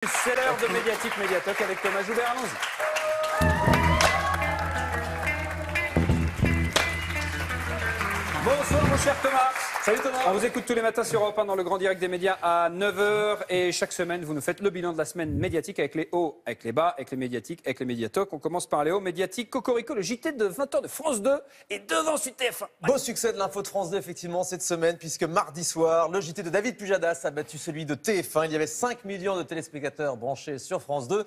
C'est l'heure de Médiatique Médiatoc avec Thomas Joubert. Allons-y. Bonsoir mon cher Thomas. Salut Thomas. On vous écoute tous les matins sur Europe 1 dans le grand direct des médias à 9h. Et chaque semaine, vous nous faites le bilan de la semaine médiatique avec les hauts, avec les bas, avec les médiatiques, avec les médiatocs. On commence par les hauts médiatiques. Cocorico, le JT de 20h de France 2 est devant sur TF1. Beau succès de l'info de France 2 effectivement cette semaine, puisque mardi soir, le JT de David Pujadas a battu celui de TF1. Il y avait 5 millions de téléspectateurs branchés sur France 2,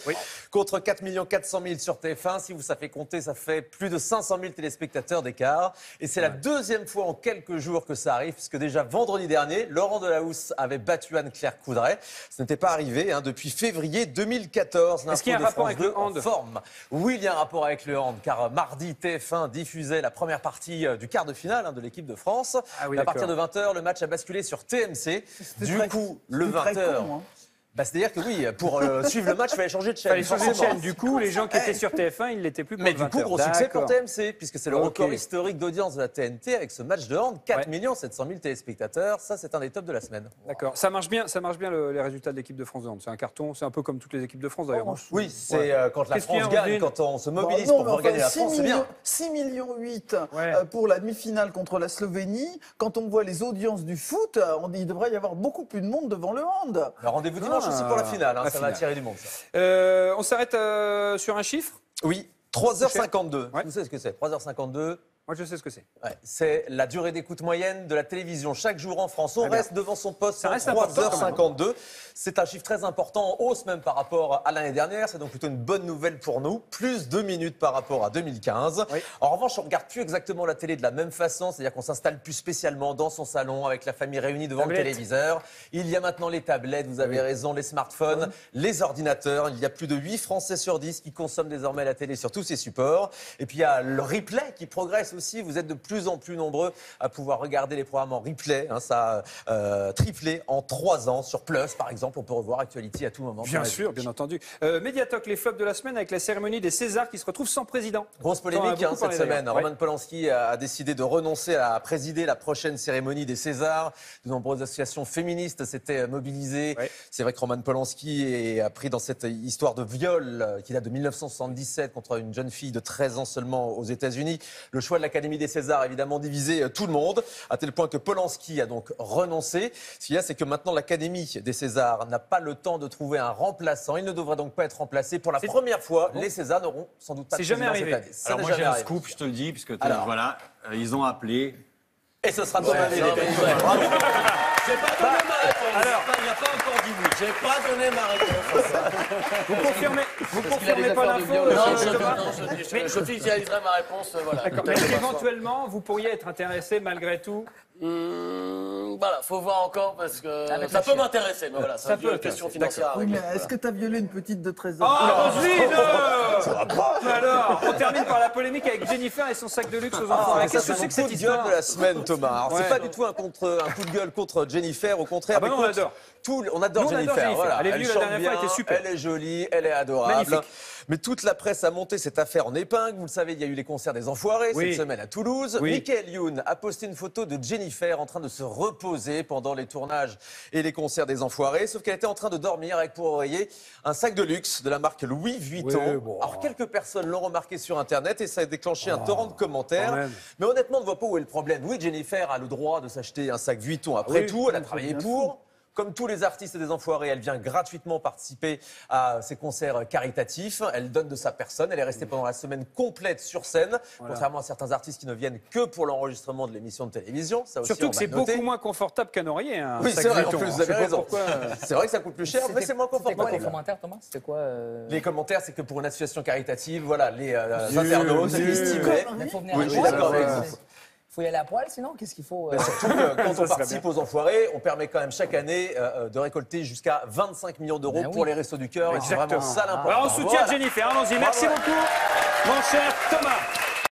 contre 4 400 000 sur TF1. Si vous savez compter, ça fait plus de 500 000 téléspectateurs d'écart. Et c'est la deuxième fois en quelques jours que ça arrive, puisque déjà vendredi dernier, Laurent Delahousse avait battu Anne-Claire Coudray. Ce n'était pas arrivé depuis février 2014. Est-ce qu'il y a un rapport avec le hand ? Oui, il y a un rapport avec le hand, car mardi, TF1 diffusait la première partie du quart de finale de l'équipe de France. Ah oui, à partir de 20h, le match a basculé sur TMC. Du coup, le 20h... c'est-à-dire que oui, pour suivre le match, il fallait changer de chaîne. Il fallait changer de chaîne. Du coup, les gens qui étaient sur TF1, ils ne l'étaient plus pour Mais le 20h. du coup, gros succès pour TMC, puisque c'est le record historique d'audience de la TNT avec ce match de hand. 4 700 000 téléspectateurs, ça c'est un des tops de la semaine. D'accord. Ça marche bien les résultats de l'équipe de France de hand. C'est un carton, c'est un peu comme toutes les équipes de France d'ailleurs. Oui, c'est quand la France gagne, quand on se mobilise pour pouvoir gagner la France, c'est bien. 6,8 millions pour la demi-finale contre la Slovénie. Quand on voit les audiences du foot, il devrait y avoir beaucoup plus de monde devant le hand. Rendez-vous dimanche aussi pour la finale, ça va attirer du monde. Ça. On s'arrête sur un chiffre ? Oui, 3h52. Ouais. Vous savez ce que c'est, 3h52. Moi, je sais ce que c'est. Ouais, c'est la durée d'écoute moyenne de la télévision chaque jour en France. On reste devant son poste, ça reste 3h52. C'est un chiffre très important, en hausse même par rapport à l'année dernière. C'est donc plutôt une bonne nouvelle pour nous. Plus 2 minutes par rapport à 2015. Oui. En revanche, on ne regarde plus exactement la télé de la même façon. C'est-à-dire qu'on s'installe plus spécialement dans son salon avec la famille réunie devant le téléviseur. Il y a maintenant les tablettes, vous avez raison, les smartphones, les ordinateurs. Il y a plus de 8 Français sur 10 qui consomment désormais la télé sur tous ces supports. Et puis il y a le replay qui progresse aussi. Vous êtes de plus en plus nombreux à pouvoir regarder les programmes en replay. Ça a triplé en 3 ans. Sur Plus, par exemple, on peut revoir Actuality à tout moment. Bien sûr, bien entendu. Médiatoc, les flops de la semaine avec la cérémonie des Césars qui se retrouve sans président. Grosse polémique cette semaine. Roman Polanski a décidé de renoncer à présider la prochaine cérémonie des Césars. De nombreuses associations féministes s'étaient mobilisées. C'est vrai que Roman Polanski a pris dans cette histoire de viol qui date de 1977 contre une jeune fille de 13 ans seulement aux États-Unis. Le choix de l'Académie des Césars a évidemment divisé tout le monde, à tel point que Polanski a donc renoncé. Ce qu'il y a, c'est que maintenant l'Académie des Césars n'a pas le temps de trouver un remplaçant. Il ne devrait donc pas être remplacé. Pour la première fois, les Césars n'auront sans doute pas de président cette année. Alors moi j'ai un scoop, je te le dis, puisque voilà, ils ont appelé. Et ce sera Thomas Hallyday. J'ai pas donné ma réponse. Alors, il n'y a pas encore dit oui. J'ai pas donné ma réponse. Vous confirmez pas l'info? Non, je officialiserai ma réponse. Voilà. D'accord. Mais éventuellement, vous pourriez être intéressé malgré tout. Voilà, faut voir encore parce que ça peut m'intéresser, mais voilà, ça peut être une question financière. Oui, mais est-ce que tu as violé une petite de 13 ans? Alors, on termine par la polémique avec Jennifer et son sac de luxe aux enfants. Qu'est-ce que c'est que cette histoire de la semaine, Thomas? C'est pas du tout un coup de gueule contre Jennifer, au contraire. On adore. On adore Jennifer. Voilà. Elle est venue la dernière fois, elle était super. Elle est jolie, elle est adorable. Magnifique. Mais toute la presse a monté cette affaire en épingle. Vous le savez, il y a eu les concerts des Enfoirés cette semaine à Toulouse. Michael Youn a posté une photo de Jennifer en train de se reposer pendant les tournages et les concerts des Enfoirés. Sauf qu'elle était en train de dormir avec pour oreiller un sac de luxe de la marque Louis Vuitton. Alors quelques personnes l'ont remarqué sur Internet et ça a déclenché un torrent de commentaires. Mais honnêtement, on ne voit pas où est le problème. Oui, Jennifer a le droit de s'acheter un sac Vuitton après tout. Elle a travaillé pour. Comme tous les artistes des Enfoirés, elle vient gratuitement participer à ces concerts caritatifs. Elle donne de sa personne. Elle est restée pendant la semaine complète sur scène, contrairement à certains artistes qui ne viennent que pour l'enregistrement de l'émission de télévision. Ça aussi, surtout que c'est beaucoup moins confortable qu'un oreiller. Oui, c'est vrai, en plus, vous avez raison. C'est vrai que ça coûte plus cher, mais c'est moins confortable. C'était quoi les commentaires, Thomas? C'était quoi Les commentaires, c'est que pour une association caritative, voilà, les internautes estimaient... Oui, je suis d'accord avec vous. Il faut y aller à poil, sinon qu'est-ce qu'il faut Surtout que quand on participe aux Enfoirés, on permet quand même chaque année de récolter jusqu'à 25 millions d'euros pour les Restos du Cœur. Et c'est vraiment ça l'important. On soutient Jennifer, allons-y. Merci beaucoup, mon cher Thomas.